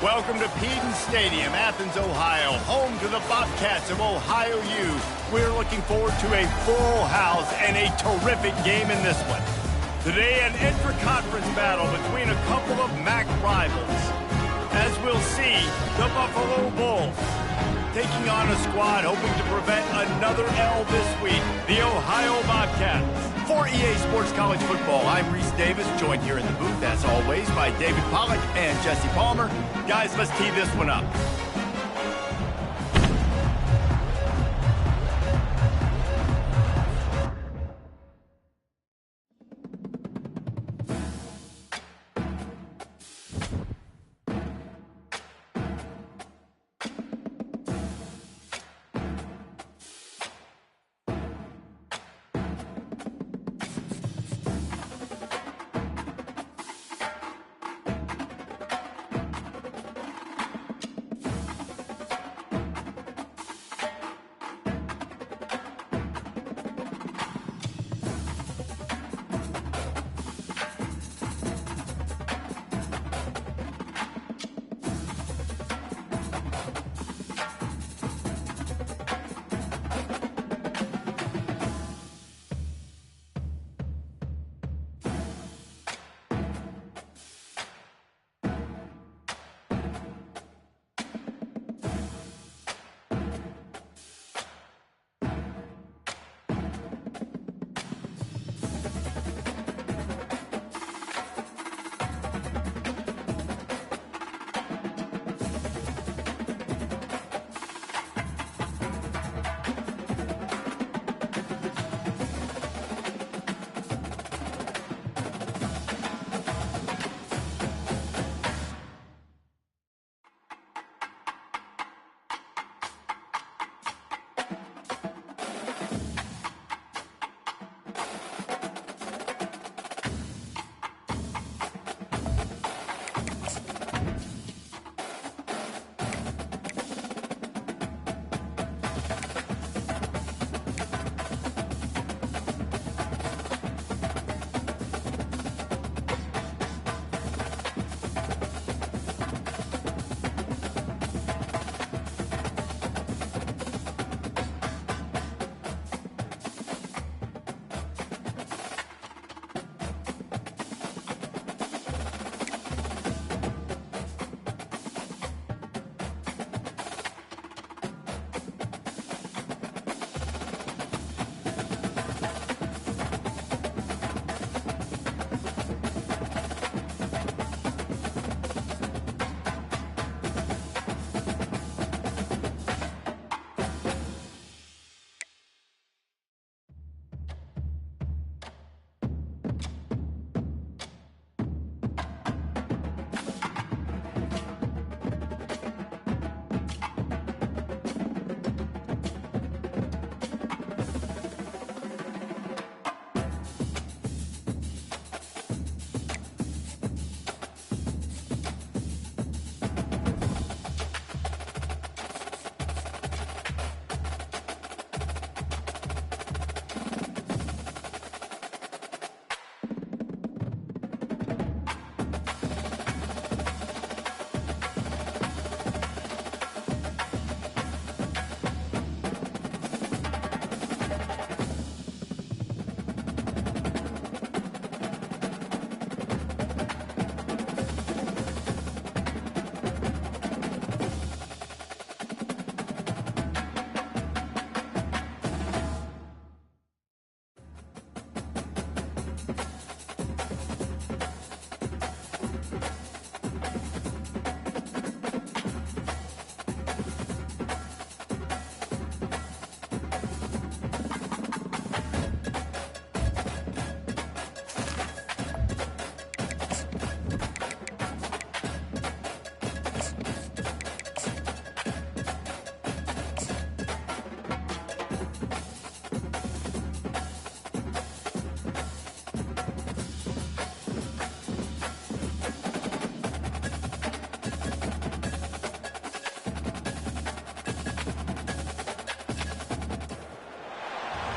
Welcome to Peden Stadium, Athens, Ohio, home to the Bobcats of Ohio U. We're looking forward to a full house and a terrific game in this one. Today, an intra-conference battle between a couple of MAC rivals. As we'll see, the Buffalo Bulls taking on a squad hoping to prevent another L this week, the Ohio Bobcats. For EA Sports College Football, I'm Reese Davis, joined here in the booth, as always, by David Pollack and Jesse Palmer. Guys, let's tee this one up.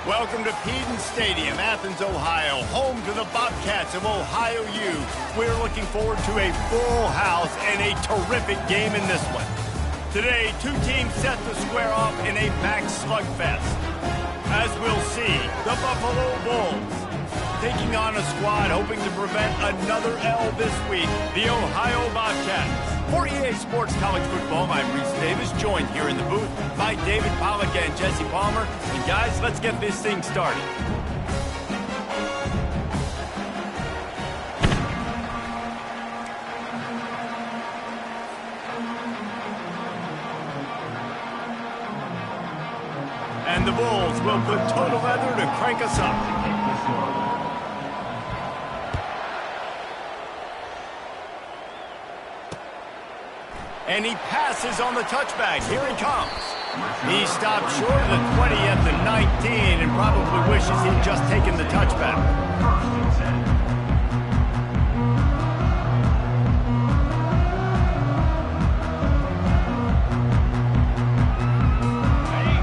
Welcome to Peden Stadium, Athens, Ohio, home to the Bobcats of Ohio U. We're looking forward to a full house and a terrific game in this one. Today, two teams set to square off in a MAC slugfest. As we'll see, the Buffalo Bulls taking on a squad hoping to prevent another L this week, the Ohio Bobcats. For EA Sports College Football, I'm Reese Davis, joined here in the booth by David Pollack and Jesse Palmer. And guys, let's get this thing started. And the Bulls will put total leather to crank us up. And he passes on the touchback. Here he comes. He stopped short of the 20 at the 19 and probably wishes he'd just taken the touchback.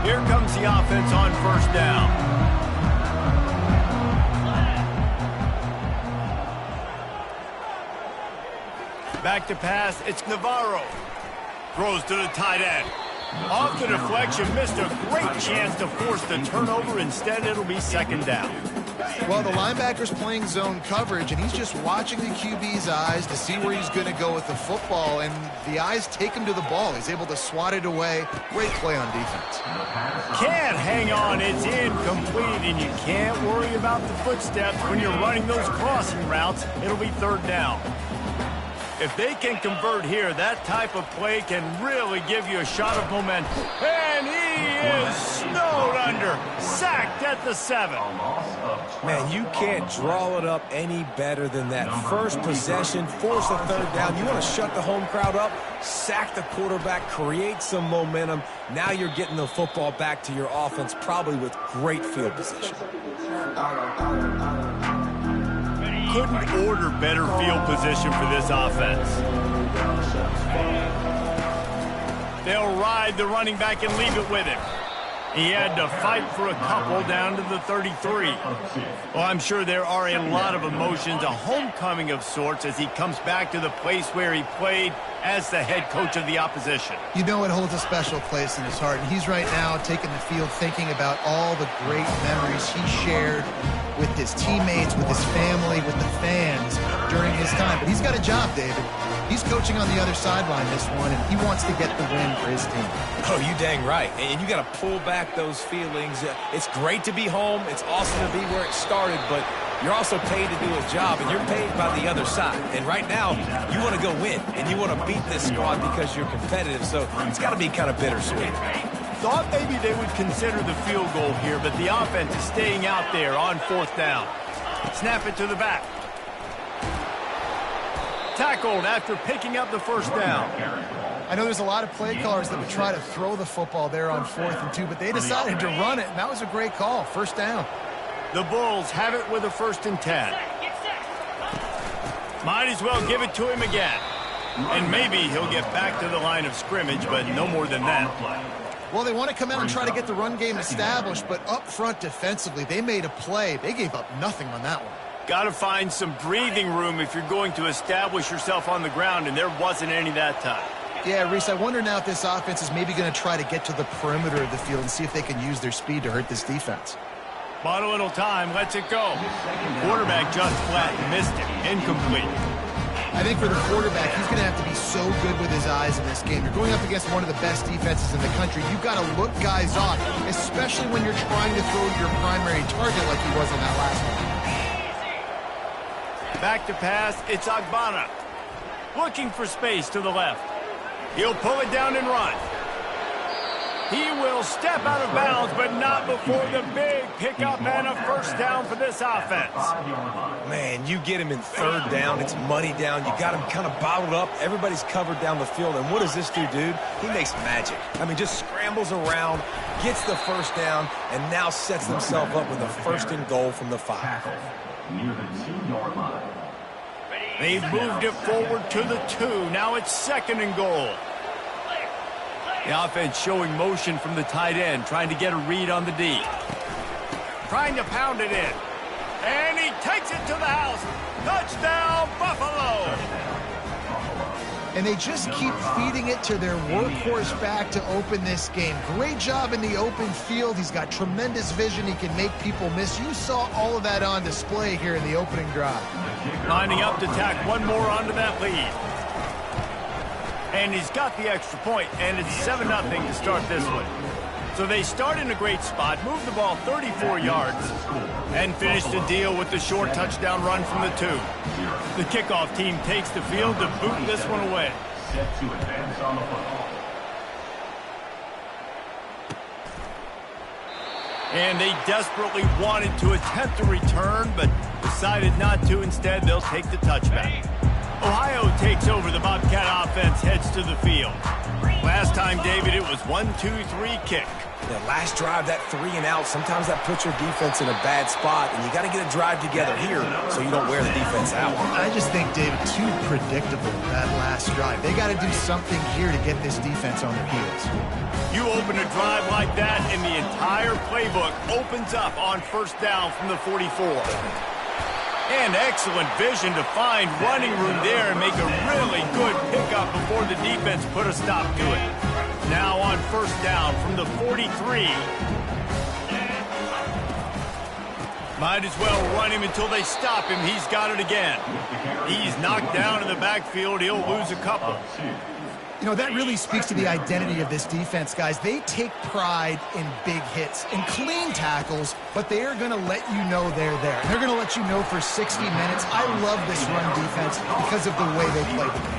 Here comes the offense on first down. Back to pass, it's Navarro. Throws to the tight end. Off the deflection, missed a great chance to force the turnover. Instead, it'll be second down. Well, the linebacker's playing zone coverage, and he's just watching the QB's eyes to see where he's going to go with the football, and the eyes take him to the ball. He's able to swat it away. Great play on defense. Can't hang on. It's incomplete, and you can't worry about the footsteps when you're running those crossing routes. It'll be third down. If they can convert here, that type of play can really give you a shot of momentum. And he is snowed under. Sacked at the 7. Man, you can't draw it up any better than that. First possession, force a third down. You want to shut the home crowd up, sack the quarterback, create some momentum. Now you're getting the football back to your offense, probably with great field position. Couldn't order better field position for this offense. They'll ride the running back and leave it with him. He had to fight for a couple down to the 33. Well, I'm sure there are a lot of emotions, a homecoming of sorts as he comes back to the place where he played as the head coach of the opposition. You know it holds a special place in his heart, and he's right now taking the field thinking about all the great memories he shared with his teammates, with his family, with the fans during his time. But he's got a job, David. He's coaching on the other sideline this one, and he wants to get the win for his team. Oh, you dang right. And you got to pull back those feelings. It's great to be home. It's awesome to be where it started, but you're also paid to do a job, and you're paid by the other side. And right now, you want to go win, and you want to beat this squad because you're competitive, so it's got to be kind of bittersweet. Thought maybe they would consider the field goal here, but the offense is staying out there on fourth down. Snap it to the back. Tackled after picking up the first down. I know there's a lot of play callers that would try to throw the football there on 4th and 2, but they decided to run it, and that was a great call. First down. The Bulls have it with a 1st and 10. Might as well give it to him again. And maybe he'll get back to the line of scrimmage, but no more than that. Well, they want to come out and try to get the run game established, but up front defensively, they made a play. They gave up nothing on that one. Got to find some breathing room if you're going to establish yourself on the ground, and there wasn't any that time. Yeah, Reese, I wonder now if this offense is maybe going to try to get to the perimeter of the field and see if they can use their speed to hurt this defense. Bought a little time, lets it go. Quarterback just flat missed it. Incomplete. I think for the quarterback, he's going to have to be so good with his eyes in this game. You're going up against one of the best defenses in the country. You've got to look guys off, especially when you're trying to throw your primary target like he was on that last one. Back to pass, it's Agbana. Looking for space to the left. He'll pull it down and run. He will step out of bounds, but not before the big pickup and a first down for this offense. Man, you get him in third down. It's money down. You got him kind of bottled up. Everybody's covered down the field. And what does this dude do? He makes magic. I mean, just scrambles around, gets the first down, and now sets himself up with a 1st and goal from the 5. Near the 2-yard line. They've moved it forward to the 2. Now it's 2nd and goal. The offense showing motion from the tight end, trying to get a read on the D. trying to pound it in. And he takes it to the house. Touchdown, Buffalo! And they just keep feeding it to their workhorse back to open this game. Great job in the open field. He's got tremendous vision. He can make people miss. You saw all of that on display here in the opening drive. Lining up to tack one more onto that lead. And he's got the extra point, and it's 7-0 to start this one. So they start in a great spot, move the ball 34 yards, and finish the deal with the short touchdown run from the 2. The kickoff team takes the field to boot this one away. Set to advance on the football. And they desperately wanted to attempt a return, but decided not to. Instead, they'll take the touchback. Ohio takes over. The Bobcat offense heads to the field. Last time, David, it was 1-2-3 kick. That last drive, that 3 and out, sometimes that puts your defense in a bad spot, and you got to get a drive together here so you don't wear the defense out. I just think, David, too predictable, that last drive. They got to do something here to get this defense on their heels. You open a drive like that, and the entire playbook opens up on first down from the 44. And excellent vision to find running room there and make a really good pickup before the defense put a stop to it. Now on first down from the 43. Might as well run him until they stop him. He's got it again. He's knocked down in the backfield. He'll lose a couple. You know, that really speaks to the identity of this defense, guys. They take pride in big hits and clean tackles, but they are going to let you know they're there. They're going to let you know for 60 minutes. I love this run defense because of the way they play the game.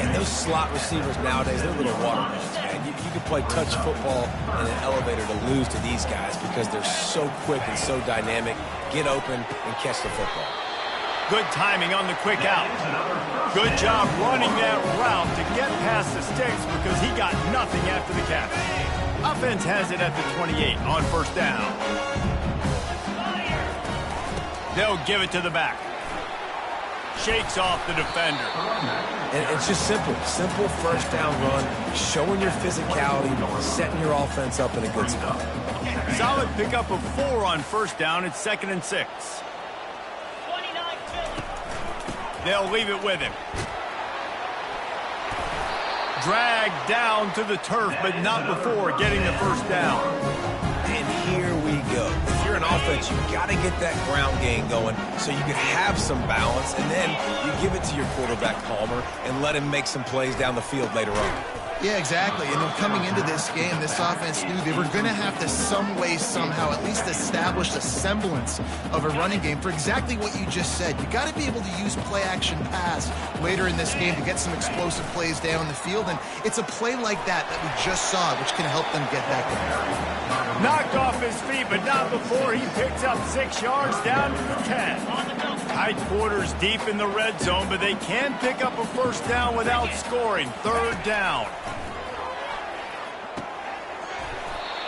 And those slot receivers nowadays, they're little watermelons, man. You can play touch football in an elevator to lose to these guys because they're so quick and so dynamic. Get open and catch the football. Good timing on the quick out. Good job running that route to get past the sticks because he got nothing after the catch. Offense has it at the 28 on first down. They'll give it to the back. Shakes off the defender. And it's just simple. Simple first down run, showing your physicality, setting your offense up in a good spot. Solid pickup of 4 on first down. It's 2nd and 6. They'll leave it with him. Dragged down to the turf, but not before getting the first down. And here we go. If you're an offense, you've got to get that ground game going so you can have some balance, and then you give it to your quarterback, Palmer, and let him make some plays down the field later on. Yeah, exactly. And then coming into this game, this offense knew they were going to have to some way, somehow, at least establish a semblance of a running game for exactly what you just said. You got to be able to use play-action pass later in this game to get some explosive plays down the field. And it's a play like that we just saw, which can help them get that going. Knocked off his feet, but not before he picks up 6 yards down to the 10. Tight quarters deep in the red zone, but they can pick up a first down without scoring. 3rd down.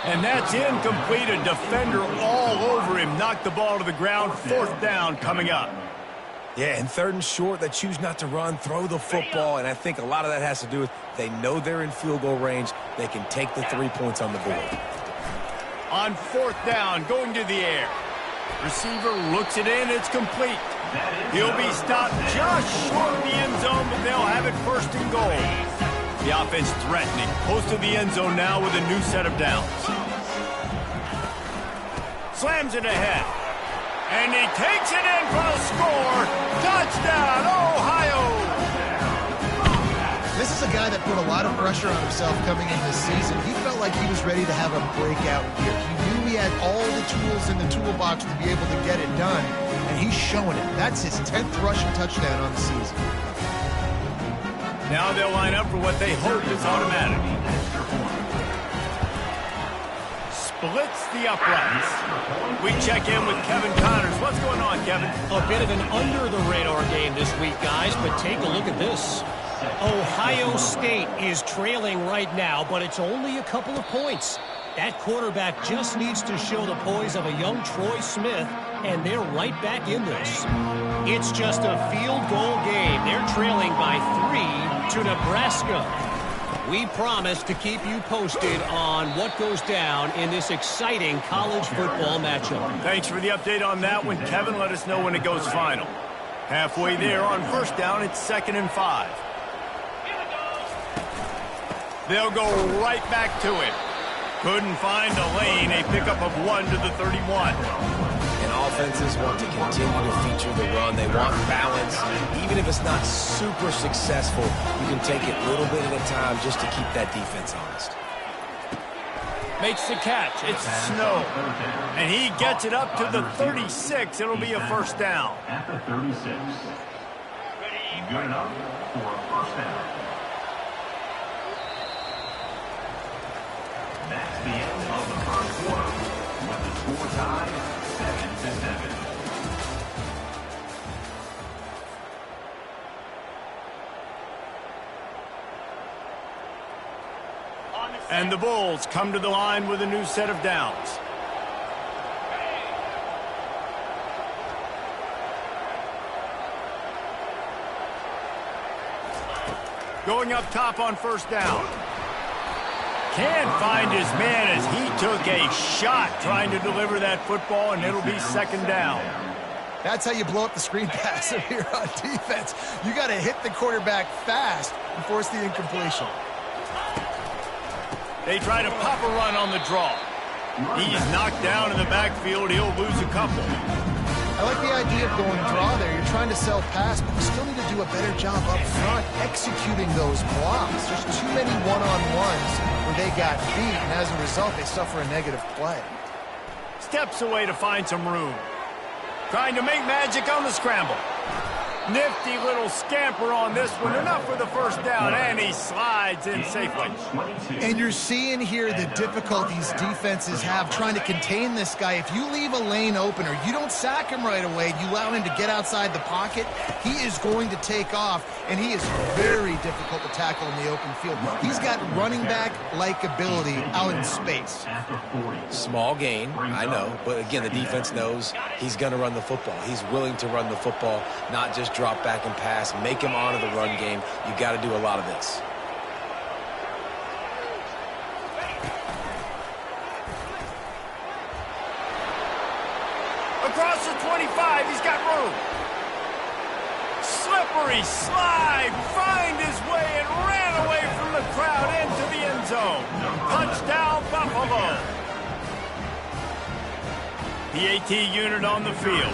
And that's incomplete. A defender all over him. Knocked the ball to the ground. 4th down coming up. Yeah, and 3rd and short, they choose not to run, throw the football, and I think a lot of that has to do with they know they're in field goal range. They can take the 3 points on the board. On 4th down, going to the air. Receiver looks it in. It's complete. He'll be stopped just short of the end zone, but they'll have it 1st and goal. The offense threatening. Close to the end zone now with a new set of downs. Slams it ahead. And he takes it in for the score. Touchdown, Ohio! This is a guy that put a lot of pressure on himself coming in this season. He felt like he was ready to have a breakout year. He knew he had all the tools in the toolbox to be able to get it done, and he's showing it. That's his 10th rushing touchdown on the season. Now they'll line up for what they hope is automatic. Splits the uprights. We check in with Kevin Connors. What's going on, Kevin? A bit of an under-the-radar game this week, guys, but take a look at this. Ohio State is trailing right now, but it's only a couple of points. That quarterback just needs to show the poise of a young Troy Smith, and they're right back in this. It's just a field goal game. They're trailing by 3 to Nebraska. We promise to keep you posted on what goes down in this exciting college football matchup. Thanks for the update on that one, Kevin. Let us know when it goes final. Halfway there on first down, it's 2nd and 5. They'll go right back to it. Couldn't find a lane. A pickup of 1 to the 31. And offenses want to continue to feature the run. They want balance. Even if it's not super successful, you can take it a little bit at a time just to keep that defense honest. Makes the catch. It's Snow. And he gets it up to the 36. It'll be a first down. At the 36. Good enough for a first down. That's the end of the first quarter. With the score tied 7-7. And the Bulls come to the line with a new set of downs. Going up top on first down. Can't find his man as he took a shot trying to deliver that football, and it'll be 2nd down. That's how you blow up the screen pass if you're on defense. You got to hit the quarterback fast and force the incompletion. They try to pop a run on the draw. He's knocked down in the backfield. He'll lose a couple. I like the idea of going draw there. You're trying to sell pass, but you still need to do a better job up front executing those blocks. There's too many one-on-ones where they got beat, and as a result, they suffer a negative play. Steps away to find some room. Trying to make magic on the scramble. Nifty little scamper on this one. Enough for the first down, and he slides in safely. And you're seeing here the difficulties defenses have trying to contain this guy. If you leave a lane open or you don't sack him right away, you allow him to get outside the pocket, he is going to take off, and he is very difficult to tackle in the open field. He's got running back-like ability out in space. Small gain, I know, but again, the defense knows he's going to run the football. He's willing to run the football, not just drop back and pass, make him honor the run game. You got to do a lot of this. Across the 25, he's got room. Slippery slide, find his way and ran away from the crowd into the end zone. Touchdown, Buffalo. PAT unit on the field.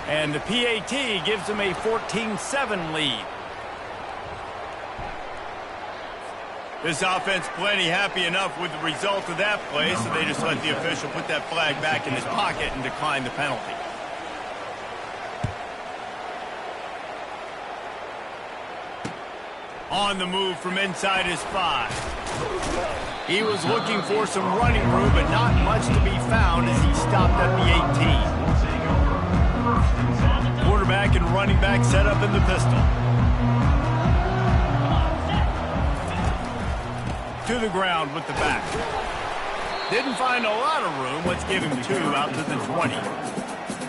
And the PAT gives them a 14-7 lead. This offense plenty happy enough with the result of that play, so they just let the official put that flag back in his pocket and decline the penalty. On the move from inside his 5. He was looking for some running room, but not much to be found as he stopped at the 18. Quarterback and running back set up in the pistol. To the ground with the back. Didn't find a lot of room. Let's give him 2 out to the 20.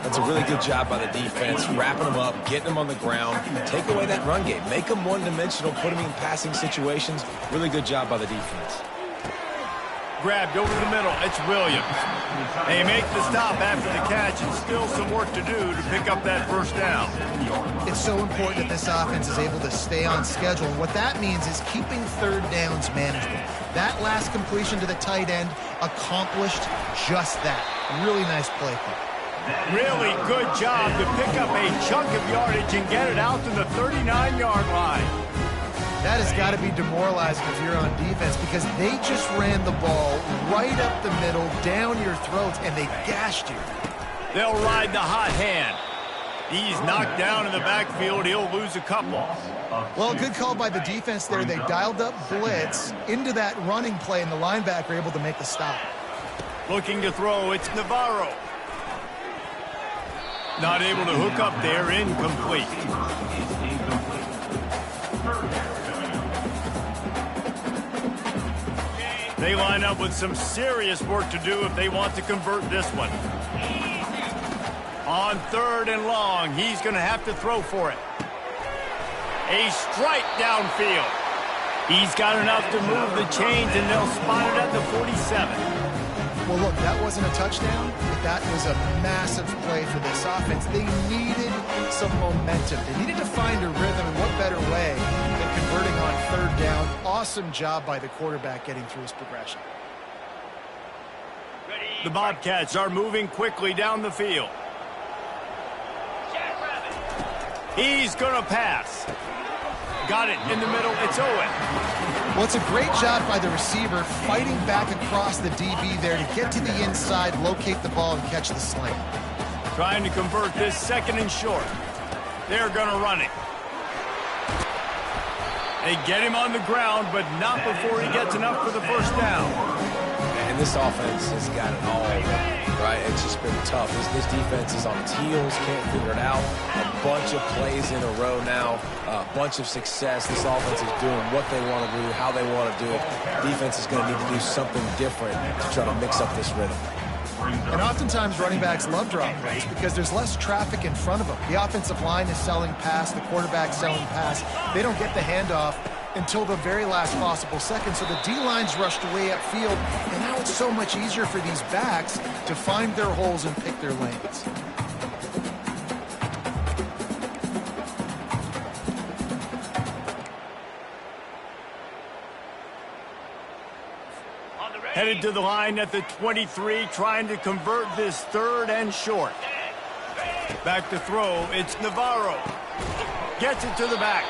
That's a really good job by the defense, wrapping them up, getting them on the ground, take away that run game, make them one-dimensional, put them in passing situations. Really good job by the defense. Grabbed over the middle. It's Williams. They make the stop after the catch, and still some work to do to pick up that first down. It's so important that this offense is able to stay on schedule. And what that means is keeping third downs manageable. That last completion to the tight end accomplished just that. Really nice play call. Really good job to pick up a chunk of yardage and get it out to the 39-yard line. That has got to be demoralizing if you're on defense because they just ran the ball right up the middle, down your throats, and they gashed you. They'll ride the hot hand. He's knocked down in the backfield. He'll lose a couple. Well, good call by the defense there. They dialed up blitz into that running play, and the linebacker able to make the stop. Looking to throw, it's Navarro. Not able to hook up there, incomplete. They line up with some serious work to do if they want to convert this one. On 3rd and long, he's going to have to throw for it. A strike downfield. He's got enough to move the chains, and they'll spot it at the 47. Well, look, that wasn't a touchdown, but that was a massive play for this offense. They needed some momentum. They needed to find a rhythm, and what better way than converting on third down. Awesome job by the quarterback getting through his progression. The Bobcats are moving quickly down the field. He's going to pass. Got it in the middle. It's Owen. Well, it's a great job by the receiver fighting back across the DB there to get to the inside, locate the ball, and catch the slant. Trying to convert this second and short. They're going to run it. They get him on the ground, but not before he gets enough for the first down. And this offense has got it all, right? It's just been tough. This defense is on its heels, can't figure it out. A bunch of plays in a row now, a bunch of success. This offense is doing what they want to do, how they want to do it. Defense is going to need to do something different to try to mix up this rhythm. And oftentimes running backs love drop plays because there's less traffic in front of them. The offensive line is selling pass, the quarterback's selling pass. They don't get the handoff until the very last possible second. So the D-line's rushed away upfield, and now it's so much easier for these backs to find their holes and pick their lanes. Headed to the line at the 23, trying to convert this third and short. Back to throw, it's Navarro. Gets it to the back.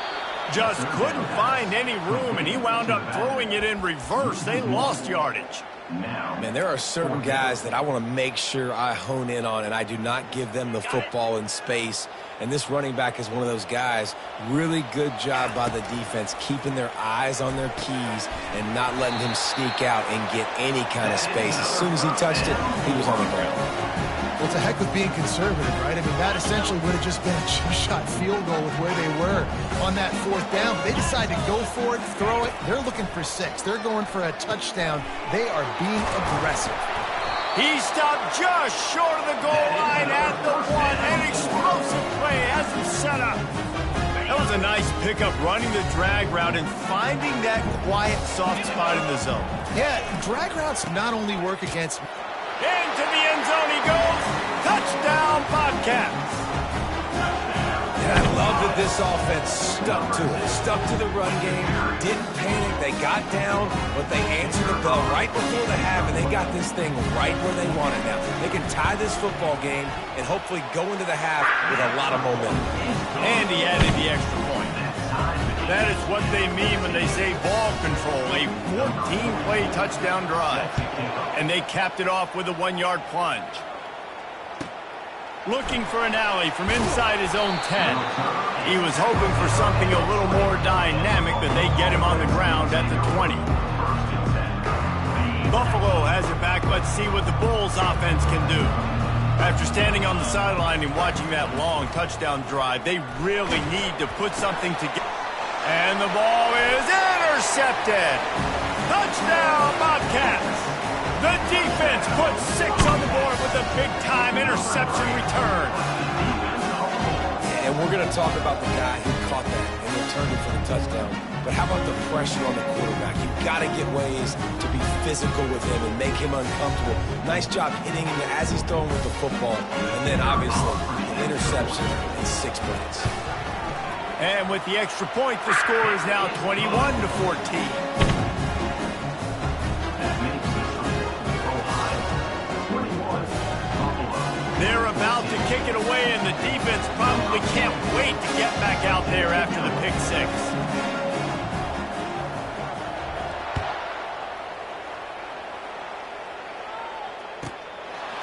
Just couldn't find any room, and he wound up throwing it in reverse. They lost yardage. Man, there are certain guys that I want to make sure I hone in on, and I do not give them the football in space. And this running back is one of those guys. Really good job by the defense, keeping their eyes on their keys and not letting him sneak out and get any kind of space. As soon as he touched it, he was on the ground. Well, it's a heck with being conservative, right? I mean, that essentially would have just been a chip-shot field goal with where they were on that fourth down. But they decide to go for it, throw it. They're looking for 6. They're going for a touchdown. They are being aggressive. He stopped just short of the goal line at the 1. An explosive play has him set up. That was a nice pickup, running the drag route and finding that quiet, soft spot in the zone. Yeah, drag routes not only work against... Into the end zone he goes. Touchdown, Bobcats. And I love that this offense stuck to it. Stuck to the run game. Didn't panic. They got down, but they answered the bell right before the half, and they got this thing right where they want it now. They can tie this football game and hopefully go into the half with a lot of momentum. And he added the extra point. That is what they mean when they say ball control, a 14-play touchdown drive. And they capped it off with a 1-yard plunge. Looking for an alley from inside his own 10. He was hoping for something a little more dynamic, but they get him on the ground at the 20. Buffalo has it back. Let's see what the Bulls offense can do. After standing on the sideline and watching that long touchdown drive, they really need to put something together. And the ball is intercepted. Touchdown, Bobcats. The defense puts 6 on the board with a big-time interception return. And we're going to talk about the guy who caught that and returned it for the touchdown. But how about the pressure on the quarterback? You've got to get ways to be physical with him and make him uncomfortable. Nice job hitting him as he's throwing with the football. And then, obviously, the interception and 6 points. And with the extra point, the score is now 21-14. They're about to kick it away, and the defense probably can't wait to get back out there after the pick 6.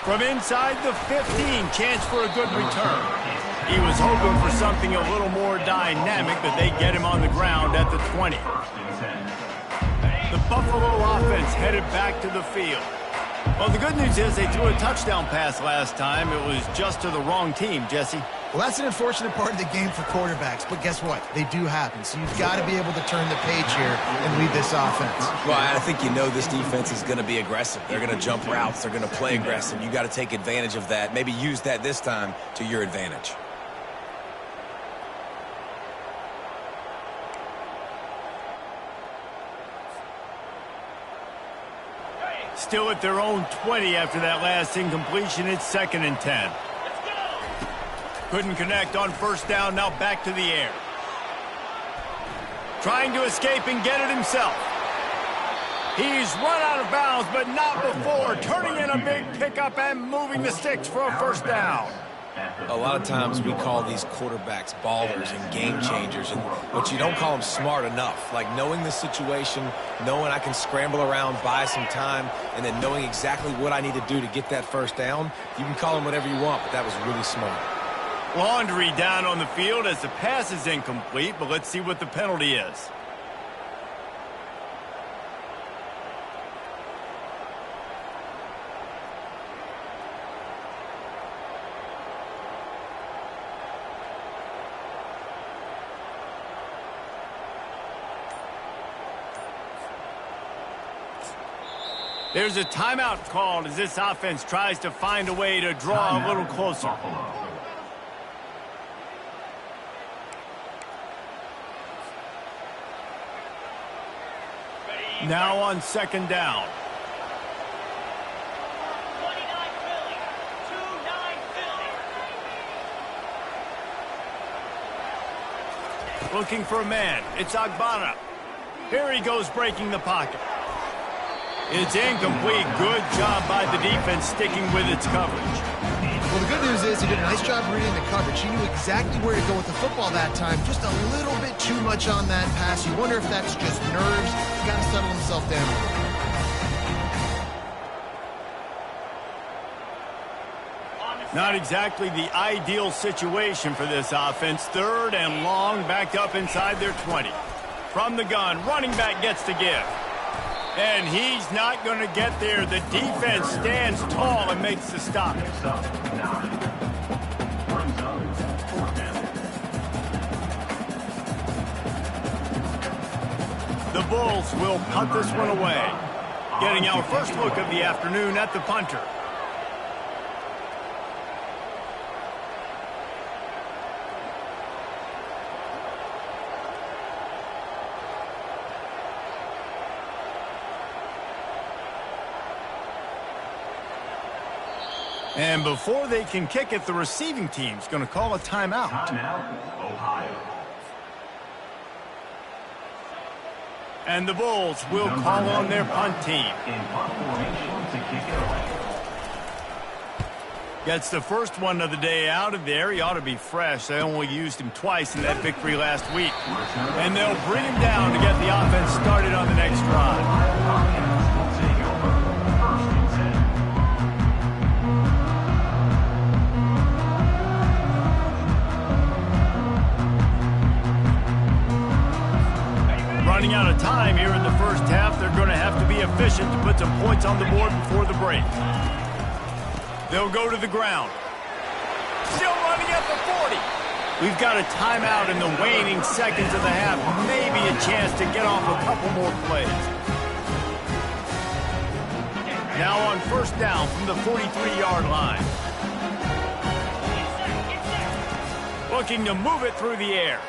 From inside the 15, chance for a good return. He was hoping for something a little more dynamic, but they get him on the ground at the 20. The Buffalo offense headed back to the field. Well, the good news is they threw a touchdown pass last time. It was just to the wrong team, Jesse. Well, that's an unfortunate part of the game for quarterbacks, but guess what? They do happen. So you've got to be able to turn the page here and lead this offense. Well, I think you know this defense is going to be aggressive. They're going to jump routes. They're going to play aggressive. You got to take advantage of that. Maybe use that this time to your advantage. still at their own 20 after that last incompletion. It's 2nd and 10. Couldn't connect on first down. Now back to the air. Trying to escape and get it himself. He's run out of bounds, but not before turning in a big pickup and moving the sticks for a first down. A lot of times we call these quarterbacks ballers and game changers, but you don't call them smart enough. Like knowing the situation, knowing I can scramble around, buy some time, and then knowing exactly what I need to do to get that first down. You can call them whatever you want, but that was really smart. Laundry down on the field as the pass is incomplete, but let's see what the penalty is. There's a timeout called as this offense tries to find a way to draw a little closer. Now on 2nd down. Looking for a man. It's Agbana. Here he goes breaking the pocket. It's incomplete. Good job by the defense sticking with its coverage. Well, the good news is he did a nice job reading the coverage. He knew exactly where to go with the football that time. Just a little bit too much on that pass. You wonder if that's just nerves. He's got to settle himself down. Not exactly the ideal situation for this offense. 3rd and long, backed up inside their 20. From the gun, running back gets to give. And he's not going to get there. The defense stands tall and makes the stop. The Bulls will punt this one away. Getting our first look of the afternoon at the punter. And before they can kick it, the receiving team's going to call a timeout. Timeout, Ohio. And the Bulls will call on their punt team. In punt formation to kick it away. Gets the first one of the day out of there. He ought to be fresh. They only used him twice in that victory last week. And they'll bring him down to get the offense started on the next drive. Running out of time here in the first half. They're going to have to be efficient to put some points on the board before the break. They'll go to the ground. Still running at the 40. We've got a timeout in the waning seconds of the half. Maybe a chance to get off a couple more plays. Now on first down from the 43-yard line. Looking to move it through the air.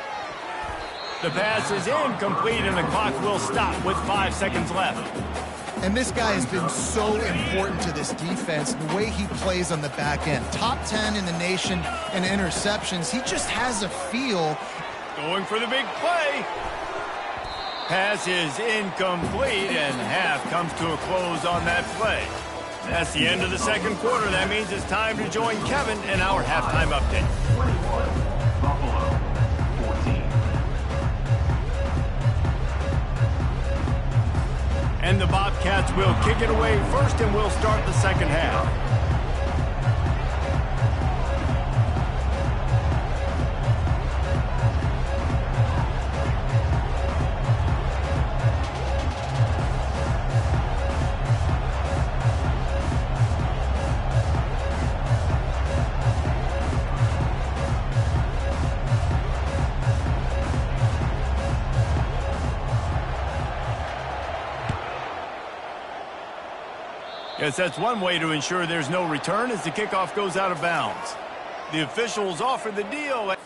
The pass is incomplete, and the clock will stop with 5 seconds left. And this guy has been so important to this defense, the way he plays on the back end. Top 10 in the nation in interceptions. He just has a feel. Going for the big play. Pass is incomplete, and half comes to a close on that play. That's the end of the second quarter. That means it's time to join Kevin in our halftime update. 21, Buffalo, 14. And the Bobcats will kick it away first, and we'll start the second half. Yes, that's one way to ensure there's no return as the kickoff goes out of bounds. The officials offer the deal.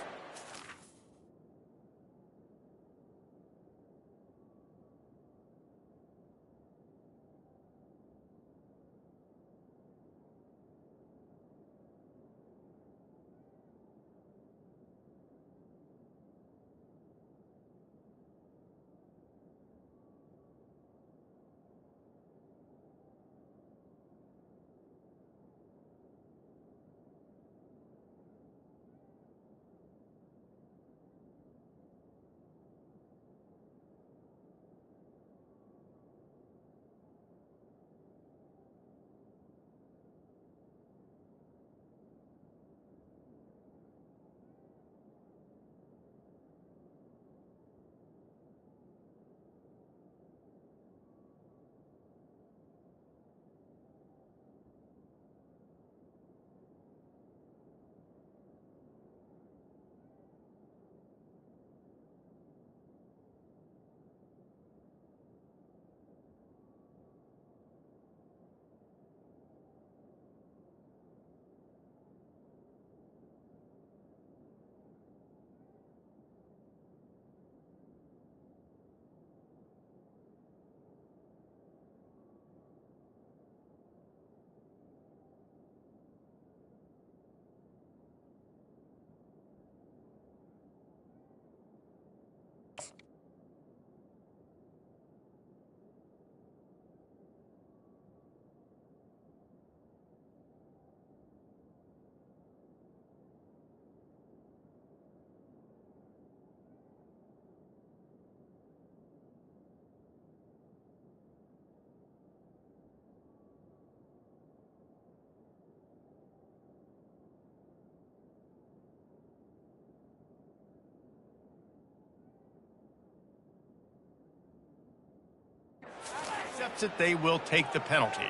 snaps it, they will take the penalty.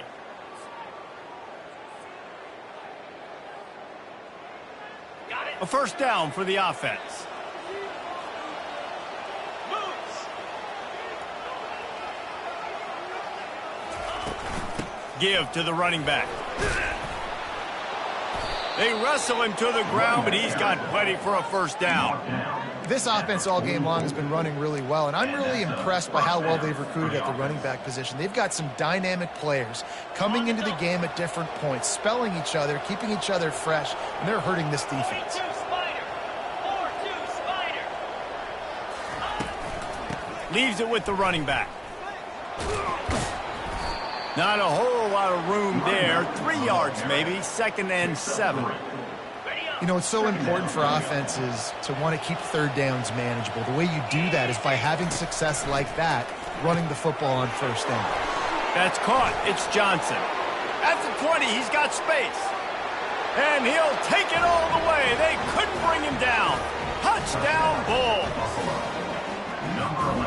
A first down for the offense. Give to the running back. They wrestle him to the ground, but he's got plenty for a first down. This offense all game long has been running really well, and I'm really impressed by how well they've recruited at the running back position. They've got some dynamic players coming into the game at different points, spelling each other, keeping each other fresh, and they're hurting this defense. Leaves it with the running back. Not a whole lot of room there. 3 yards maybe, 2nd and 7. You know, it's so important for offenses to want to keep third downs manageable. The way you do that is by having success like that, running the football on first down. That's caught. It's Johnson. At the 20, he's got space. And he'll take it all the way. They couldn't bring him down. Touchdown, Bulls.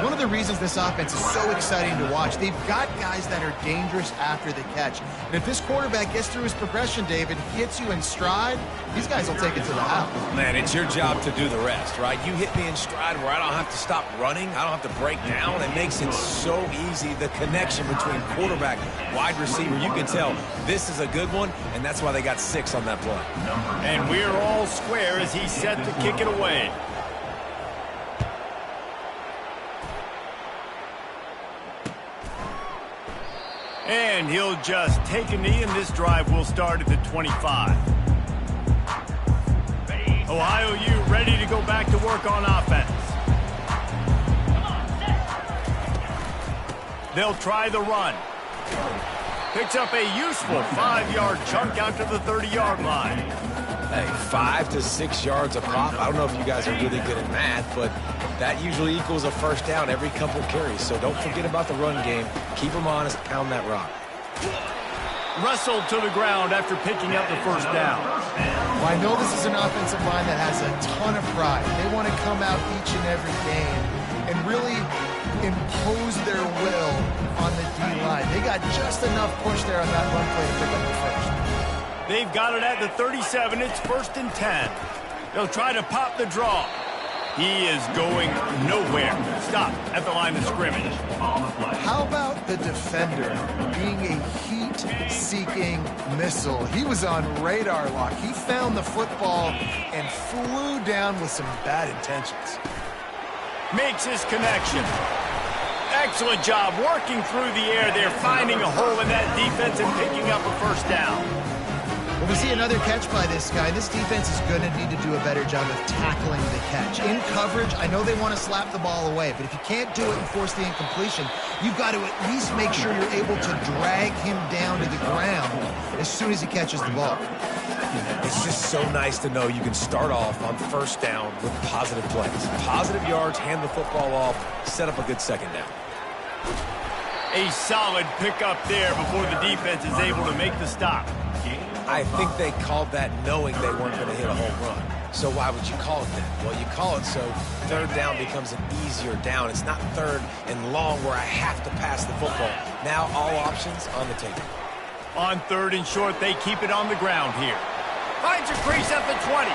One of the reasons this offense is so exciting to watch, they've got guys that are dangerous after the catch. And if this quarterback gets through his progression, David, hits you in stride, these guys will take it to the house. Man, it's your job to do the rest, right? You hit me in stride where I don't have to stop running. I don't have to break down. It makes it so easy. The connection between quarterback, wide receiver, you can tell this is a good one, and that's why they got 6 on that play. And we're all square as he's set to kick it away. And he'll just take a knee, and this drive will start at the 25. Ohio U ready to go back to work on offense. They'll try the run. Picks up a useful 5-yard chunk out to the 30-yard line. Hey, 5 to 6 yards a pop. I don't know if you guys are really good at math, but that usually equals a first down every couple carries. So don't forget about the run game. Keep them honest, pound that rock. Wrestled to the ground after picking up the first down. Well, I know this is an offensive line that has a ton of pride. They want to come out each and every game and really impose their will on the D-line. They got just enough push there on that run play to pick up the first. They've got it at the 37. It's 1st and 10. They'll try to pop the draw. He is going nowhere. Stop at the line of scrimmage. How about the defender being a heat-seeking missile? He was on radar lock. He found the football and flew down with some bad intentions. Makes his connection. Excellent job working through the air there, finding a hole in that defense and picking up a first down. Well, we see another catch by this guy. This defense is going to need to do a better job of tackling the catch. In coverage, I know they want to slap the ball away, but if you can't do it and force the incompletion, you've got to at least make sure you're able to drag him down to the ground as soon as he catches the ball. It's just so nice to know you can start off on first down with positive plays. Positive yards, hand the football off, set up a good second down. A solid pickup there before the defense is able to make the stop. I think they called that knowing they weren't going to hit a home run. So why would you call it that? Well, you call it so third down becomes an easier down. It's not 3rd and long where I have to pass the football. Now all options on the table. On 3rd and short, they keep it on the ground here. Finds a crease at the 20.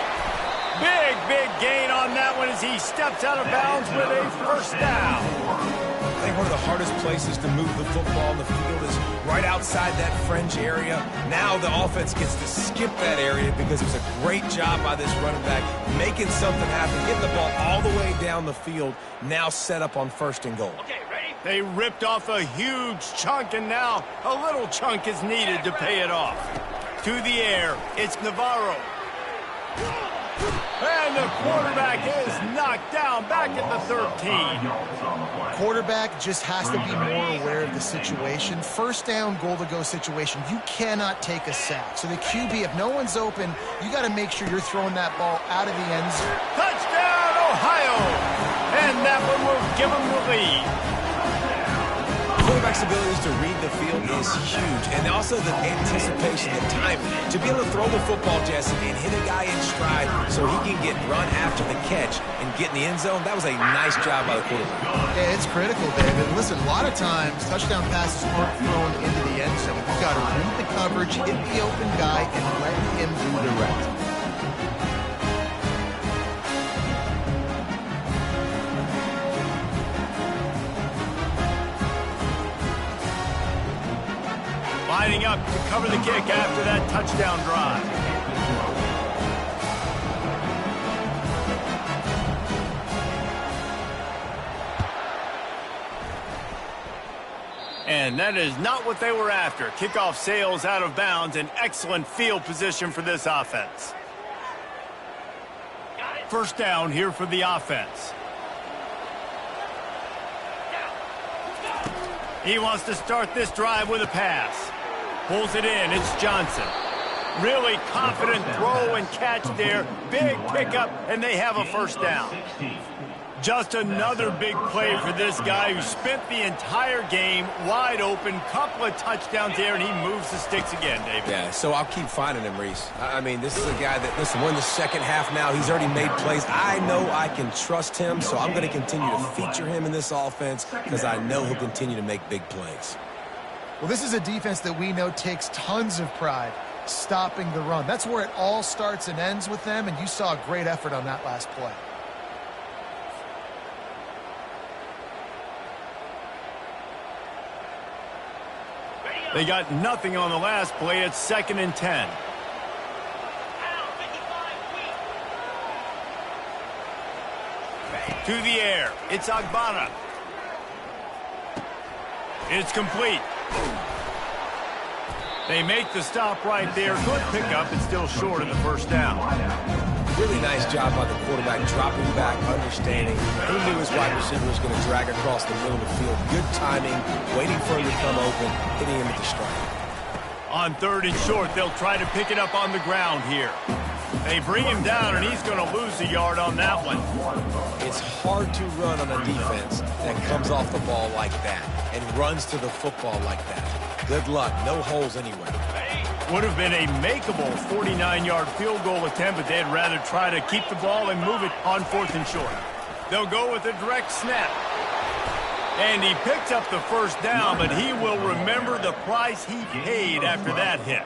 Big gain on that one as he steps out of bounds with a first down. I think one of the hardest places to move the football in the field is right outside that fringe area. Now the offense gets to skip that area because it was a great job by this running back making something happen, getting the ball all the way down the field, now set up on 1st and goal. Okay, ready? They ripped off a huge chunk, and now a little chunk is needed to pay it off. To the air, it's Navarro. And the quarterback is knocked down back at the 13. Quarterback just has to be more aware of the situation. First down, goal-to-go situation. You cannot take a sack. So the QB, if no one's open, you got to make sure you're throwing that ball out of the end zone. Touchdown, Ohio! And that one will give them the lead. Quarterback quarterback's abilities to read the field is huge. And also the anticipation, the timing. To be able to throw the football, Jesse, and hit a guy in stride so he can get run after the catch and get in the end zone, that was a nice job by the quarterback. Yeah, it's critical, David. Listen, a lot of times, touchdown passes aren't thrown into the end zone. You've got to read the coverage, hit the open guy, and let him do the rest. Lining up to cover the kick after that touchdown drive. And that is not what they were after. Kickoff sails out of bounds, an excellent field position for this offense. First down here for the offense. He wants to start this drive with a pass. Pulls it in. It's Johnson. Really confident throw and catch there. Big pickup, and they have a first down. Just another big play for this guy who spent the entire game wide open. Couple of touchdowns there, and he moves the sticks again, David. Yeah, so I'll keep finding him, Reese. I mean, this is a guy that, listen, we're in the second half now. He's already made plays. I know I can trust him, so I'm going to continue to feature him in this offense because I know he'll continue to make big plays. Well, this is a defense that we know takes tons of pride stopping the run. That's where it all starts and ends with them, and you saw a great effort on that last play. They got nothing on the last play. It's 2nd and 10. To the air. It's Agbana. It's complete. They make the stop right there. Good pickup. It's still short of the first down. Really nice job by the quarterback, dropping back, understanding. He knew his wide receiver was going to drag across the middle of the field. Good timing, waiting for him to come open, hitting him at the strike. On 3rd and short, they'll try to pick it up on the ground here. They bring him down, and he's going to lose a yard on that one. It's hard to run on a defense that comes off the ball like that and runs to the football like that. Good luck. No holes anywhere. Would have been a makeable 49-yard field goal attempt, but they'd rather try to keep the ball and move it on 4th and short. They'll go with a direct snap. And he picks up the first down, but he will remember the price he paid after that hit.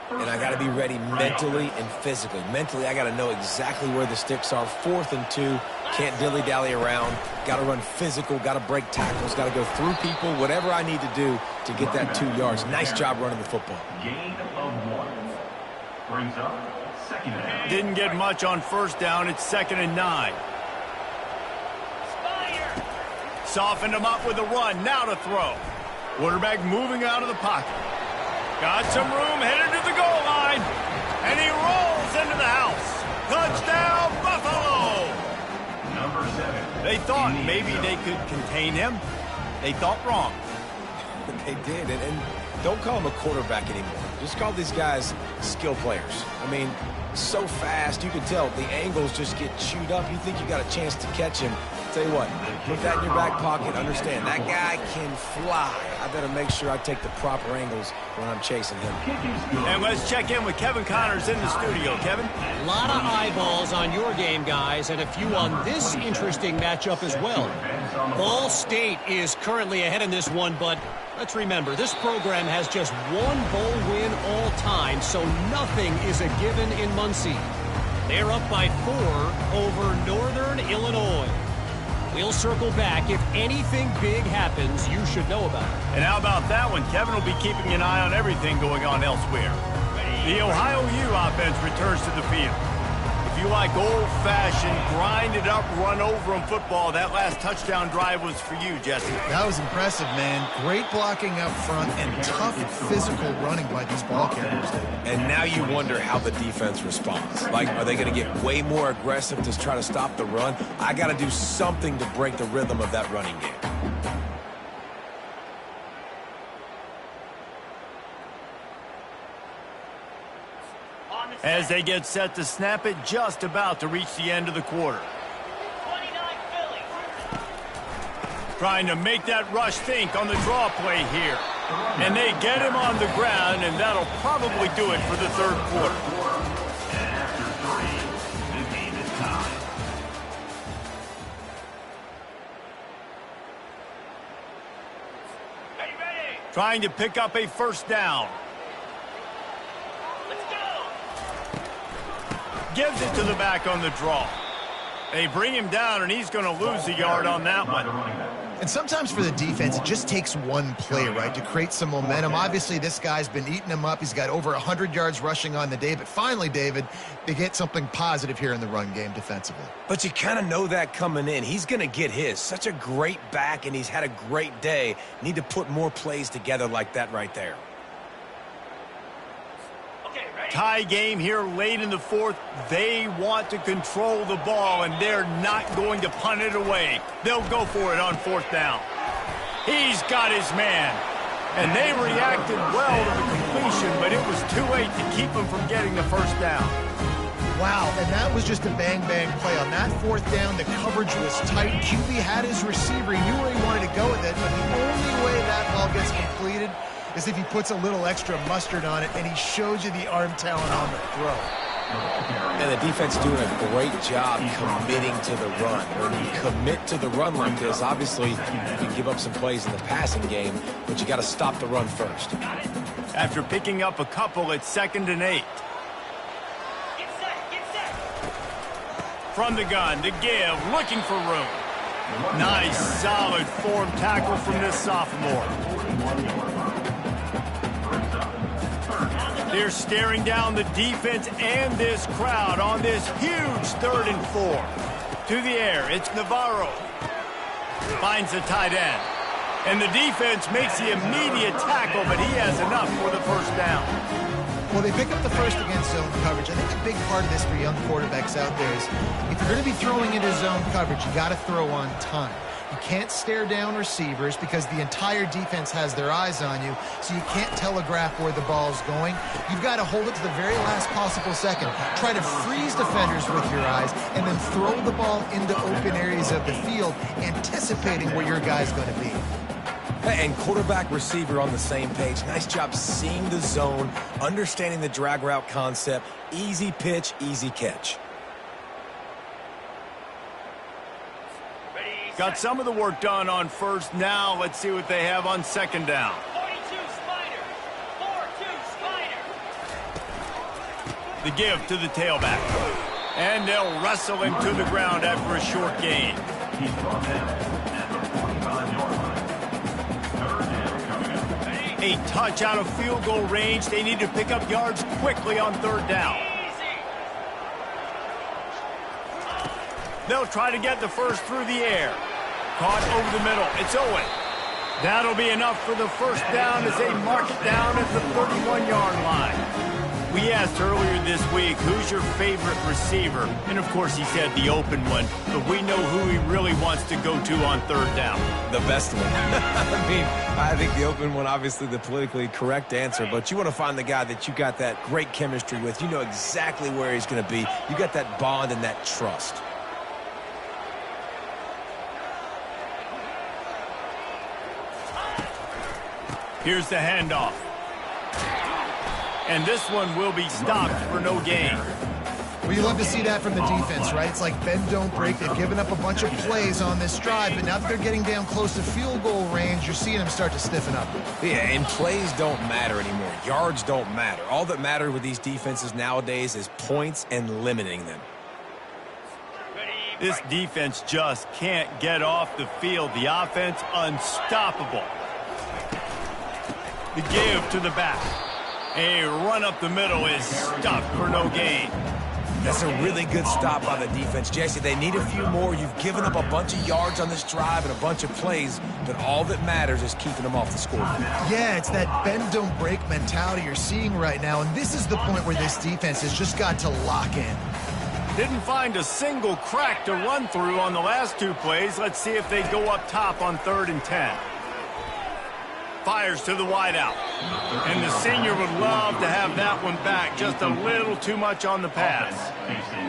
And I got to be ready mentally and physically. Mentally, I got to know exactly where the sticks are. 4th and 2. Can't dilly-dally around. Got to run physical. Got to break tackles. Got to go through people. Whatever I need to do to get that 2 yards. Nice job running the football. Gain of 1. Brings up 2nd down. Didn't get much on first down. It's 2nd and 9. Softened him up with a run. Now to throw. Quarterback moving out of the pocket. Got some room, headed to the goal line. And he rolls into the house. Touchdown, Buffalo! Number 7. They thought maybe they could contain him. They thought wrong. They did, and don't call him a quarterback anymore. Just call these guys skill players. I mean, so fast, you can tell the angles just get chewed up. You think you got a chance to catch him. Tell you what, put that in your back pocket. Understand, that guy can fly. I better make sure I take the proper angles when I'm chasing him. And let's check in with Kevin Connors in the studio. Kevin? A lot of eyeballs on your game, guys, and a few on this interesting matchup as well. Ball State is currently ahead in this one, but let's remember, this program has just one bowl win all time, so nothing is a given in Muncie. They're up by 4 over Northern Illinois. We'll circle back. If anything big happens, you should know about it. And how about that one? Kevin will be keeping an eye on everything going on elsewhere. The Ohio U offense returns to the field. If you like old-fashioned, grind-it-up, run-over-'em football, that last touchdown drive was for you, Jesse. That was impressive, man. Great blocking up front and tough physical running by these ball carriers. And now you wonder how the defense responds. Like, are they going to get way more aggressive to try to stop the run? I got to do something to break the rhythm of that running game. As they get set to snap it, just about to reach the end of the quarter. Trying to make that rush think on the draw play here. And they get him on the ground, and that'll probably do it for the third quarter. And after 3, the game is tied. Trying to pick up a first down. Let's go. Gives it to the back on the draw. They bring him down, and he's going to lose a yard on that one. And sometimes for the defense, it just takes one play, right, to create some momentum. Obviously, this guy's been eating them up. He's got over 100 yards rushing on the day. But finally, David, they get something positive here in the run game defensively. But you kind of know that coming in. He's going to get his. Such a great back, and he's had a great day. Need to put more plays together like that right there. Tie game here late in the fourth. They want to control the ball, and they're not going to punt it away. They'll go for it on fourth down. He's got his man. And they reacted well to the completion, but it was too late to keep him from getting the first down. Wow, and that was just a bang-bang play. On that fourth down, the coverage was tight. QB had his receiver. He knew where he wanted to go with it, but the only way that ball gets completed is if he puts a little extra mustard on it, and he shows you the arm talent on the throw. And the defense doing a great job committing to the run. When you commit to the run like this, obviously you can give up some plays in the passing game, but you got to stop the run first. After picking up a couple, it's 2nd and 8. Get set. From the gun to give, looking for room. Nice, solid form tackle from this sophomore. They're staring down the defense and this crowd on this huge 3rd and 4. To the air, it's Navarro. Finds the tight end. And the defense makes the immediate tackle, but he has enough for the first down. Well, they pick up the first against zone coverage. I think a big part of this for young quarterbacks out there is if you're going to be throwing into zone coverage, you got to throw on time. You can't stare down receivers because the entire defense has their eyes on you, so you can't telegraph where the ball's going. You've got to hold it to the very last possible second. Try to freeze defenders with your eyes and then throw the ball into open areas of the field, anticipating where your guy's going to be. And quarterback receiver on the same page. Nice job seeing the zone, understanding the drag route concept. Easy pitch, easy catch. Got some of the work done on first. Now let's see what they have on 2nd down. 42 Spider. 4-2 Spider. The give to the tailback. And they'll wrestle him to the ground after a short gain. He's brought down at the 45-yard line. A touch out of field goal range. They need to pick up yards quickly on 3rd down. They'll try to get the first through the air. Caught over the middle. It's Owen. That'll be enough for the first down as they mark it down at the 31-yard line. We asked earlier this week, who's your favorite receiver? And, of course, he said the open one. But we know who he really wants to go to on 3rd down. The best one. I think the open one, obviously the politically correct answer, but you want to find the guy that you got that great chemistry with. You know exactly where he's going to be. You got that bond and that trust. Here's the handoff. And this one will be stopped for no gain. Well, you love to see that from the defense, right? It's like bend, don't break. They've given up a bunch of plays on this drive, but now that they're getting down close to field goal range, you're seeing them start to stiffen up. Yeah, and plays don't matter anymore. Yards don't matter. All that matters with these defenses nowadays is points and limiting them. This defense just can't get off the field. The offense, unstoppable. The give to the back. A run up the middle is stopped for no gain. That's a really good stop by the defense. Jesse, they need a few more. You've given up a bunch of yards on this drive and a bunch of plays, but all that matters is keeping them off the scoreboard. Yeah, it's that bend, don't break mentality you're seeing right now, and this is the point where this defense has just got to lock in. Didn't find a single crack to run through on the last 2 plays. Let's see if they go up top on 3rd and 10. Fires to the wideout. And the senior would love to have that one back. Just a little too much on the pass.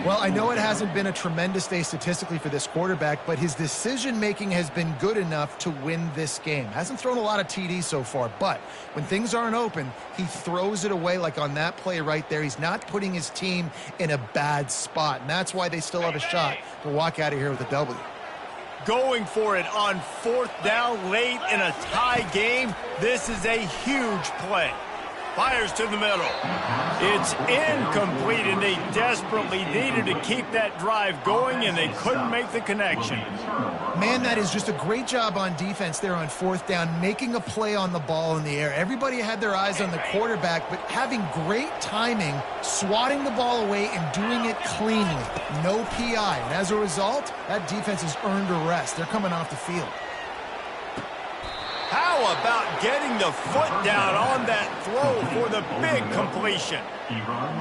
Well, I know it hasn't been a tremendous day statistically for this quarterback, but his decision-making has been good enough to win this game. Hasn't thrown a lot of TDs so far, but when things aren't open, he throws it away like on that play right there. He's not putting his team in a bad spot, and that's why they still have a shot to walk out of here with a W. Going for it on 4th down late in a tie game. This is a huge play. Fires to the middle. It's incomplete, and they desperately needed to keep that drive going, and they couldn't make the connection. Man, that is just a great job on defense there on 4th down, making a play on the ball in the air. Everybody had their eyes on the quarterback, but having great timing, swatting the ball away and doing it cleanly. No PI. And as a result, that defense has earned a rest. They're coming off the field. How about getting the foot down on that throw for the big completion?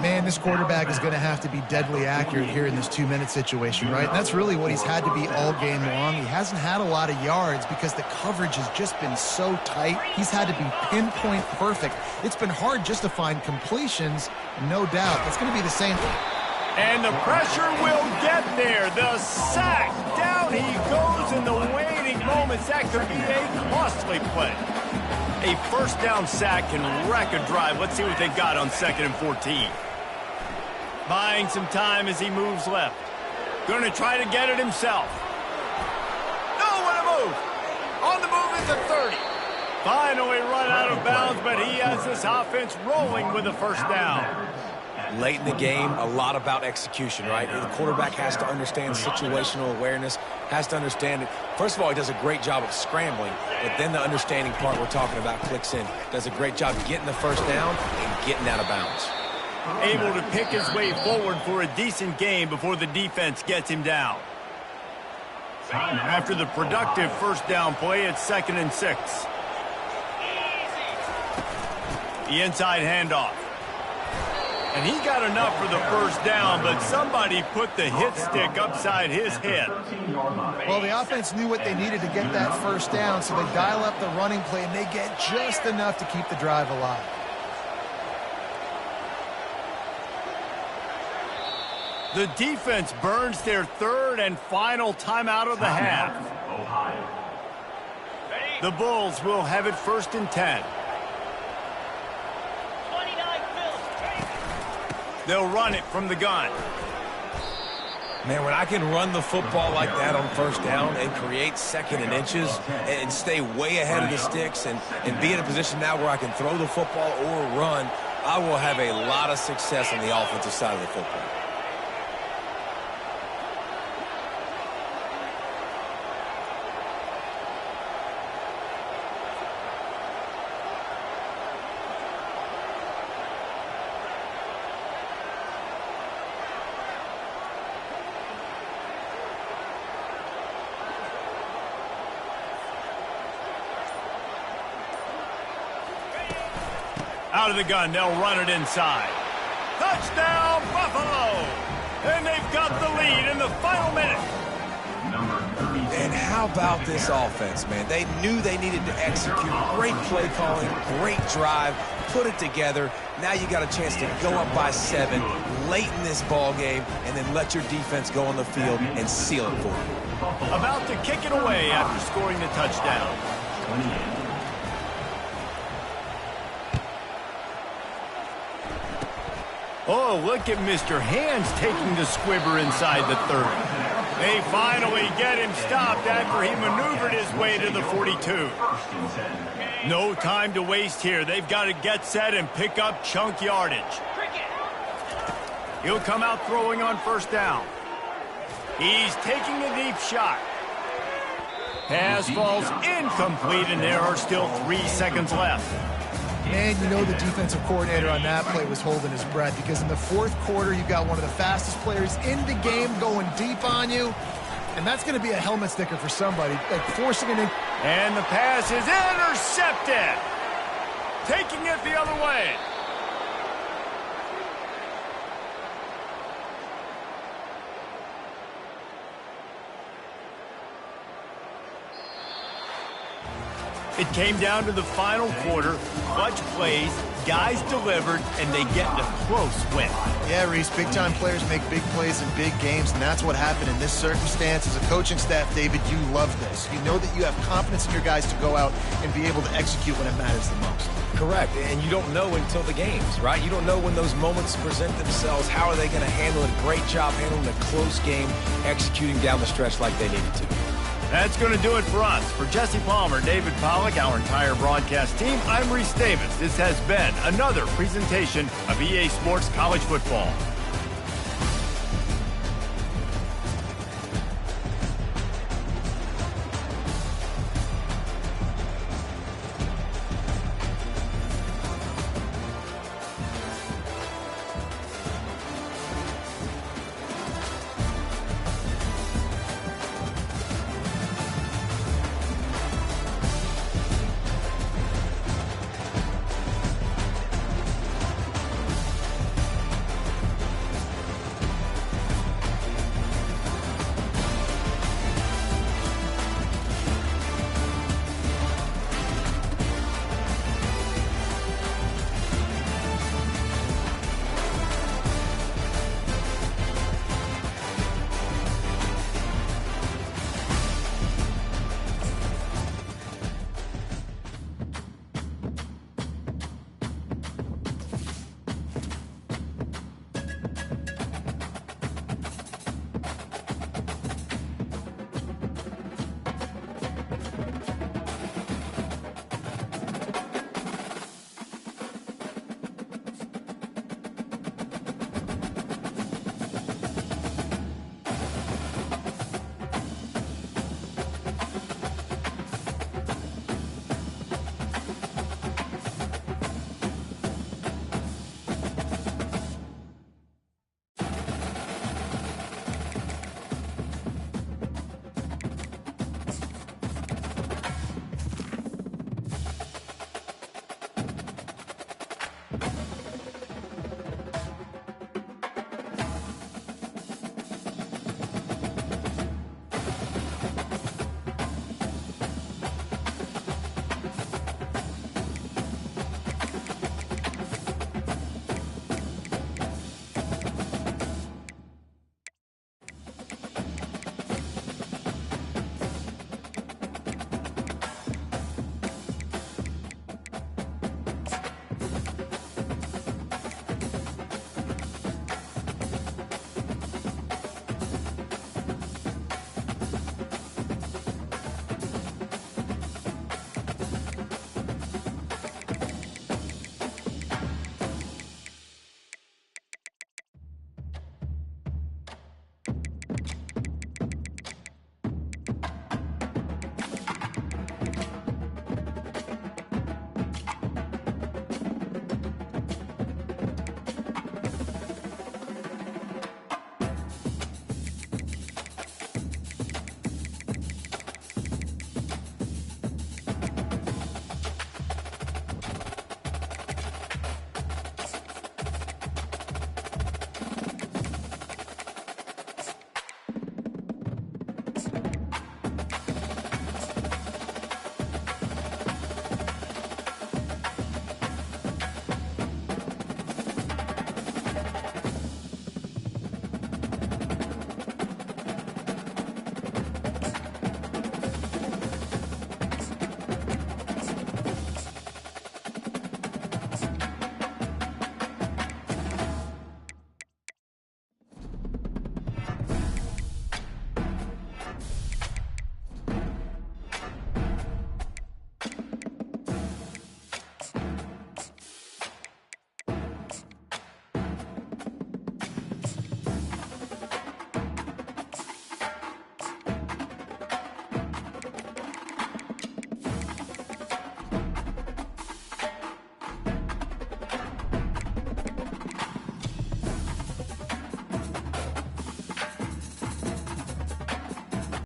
Man, this quarterback is going to have to be deadly accurate here in this 2-minute situation, right? And that's really what he's had to be all game long. He hasn't had a lot of yards because the coverage has just been so tight. He's had to be pinpoint perfect. It's been hard just to find completions, no doubt. That's going to be the same thing. And the pressure will get there. The sack. Down he goes in the waning moments. That could be a costly play. A 1st down sack can wreck a drive. Let's see what they got on 2nd and 14. Buying some time as he moves left. Going to try to get it himself. No, what a move. On the move at the 30. Finally run out of bounds, but he has this offense rolling with a 1st down. Late in the game, a lot about execution, right? The quarterback has to understand situational awareness, has to understand it. First of all, he does a great job of scrambling, but then the understanding part we're talking about clicks in. Does a great job getting the 1st down and getting out of bounds. Able to pick his way forward for a decent game before the defense gets him down. After the productive 1st down play, it's 2nd and 6. The inside handoff. And he got enough for the 1st down, but somebody put the hit stick upside his head. Well, the offense knew what they needed to get that 1st down, so they dial up the running play, and they get just enough to keep the drive alive. The defense burns their 3rd and final timeout of the half. The Bulls will have it 1st and 10. They'll run it from the gun. Man, when I can run the football like that on 1st down and create 2nd and inches and stay way ahead of the sticks and be in a position now where I can throw the football or run, I will have a lot of success on the offensive side of the football. Out of the gun, they'll run it inside. Touchdown, Buffalo! And they've got the lead in the final minute. And how about this offense, man? They knew they needed to execute. Great play calling, great drive, put it together. Now you got a chance to go up by 7 late in this ball game and then let your defense go on the field and seal it for you. About to kick it away after scoring the touchdown. Oh, look at Mr. Hands taking the squibber inside the 30. They finally get him stopped after he maneuvered his way to the 42. No time to waste here. They've got to get set and pick up chunk yardage. He'll come out throwing on 1st down. He's taking a deep shot. Pass falls incomplete, and there are still 3 seconds left. Man, you know the defensive coordinator on that play was holding his breath because in the 4th quarter, you've got one of the fastest players in the game going deep on you, and that's going to be a helmet sticker for somebody, like forcing it in. And the pass is intercepted. Taking it the other way. It came down to the final quarter, clutch plays, guys delivered, and they get the close win. Yeah, Reese, big-time players make big plays in big games, and that's what happened in this circumstance. As a coaching staff, David, you love this. You know that you have confidence in your guys to go out and be able to execute when it matters the most. Correct, and you don't know until the games, right? You don't know when those moments present themselves. How are they going to handle it? Great job handling a close game, executing down the stretch like they needed to. That's going to do it for us. For Jesse Palmer, David Pollack, our entire broadcast team, I'm Reese Davis. This has been another presentation of EA Sports College Football.